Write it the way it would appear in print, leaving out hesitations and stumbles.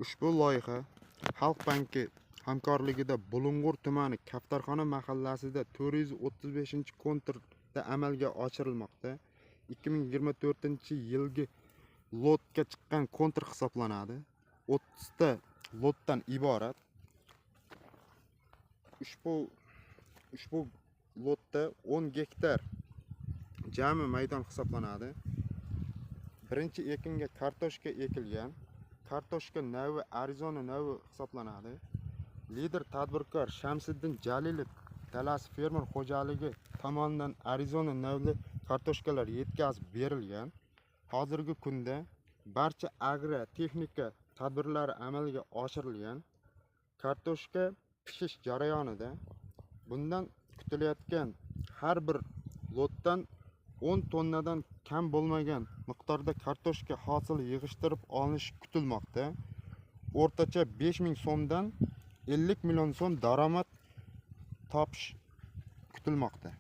Ushbu loyiha Xalq banki hamkorligida Bulung'ur tumani Kaftarxona mahallasida 435-kontrda amalga oshirilmoqda. 2024-yilgi lotga chiqqan kontr hisoblanadi. 30 ta lotdan iborat. Ushbu lotda 10 gektar jami maydon hisoblanadi. Birinchi ekinga kartoshka ekilgan. Kartoshka navi Arizona navi hisoblanadi. Lider tadbirkor Shamsiddin Jalilov Dalasi fermer xo'jaligi tomonidan Arizona navli kartoshkalar yetkazib berilgan. Hozirgi kunda barcha agro texnika tadbirlari amalga oshirilgan. Kartoshka pishish jarayonida. Bundan kutilayotgan har bir lotdan 10 tonnadan kam bo'lmagan miqdorda kartoshka hosili yig'ishtirib olinishi kutilmoqda. O'rtacha 5000 so'mdan 50 million so'm daromad topish kutilmoqda.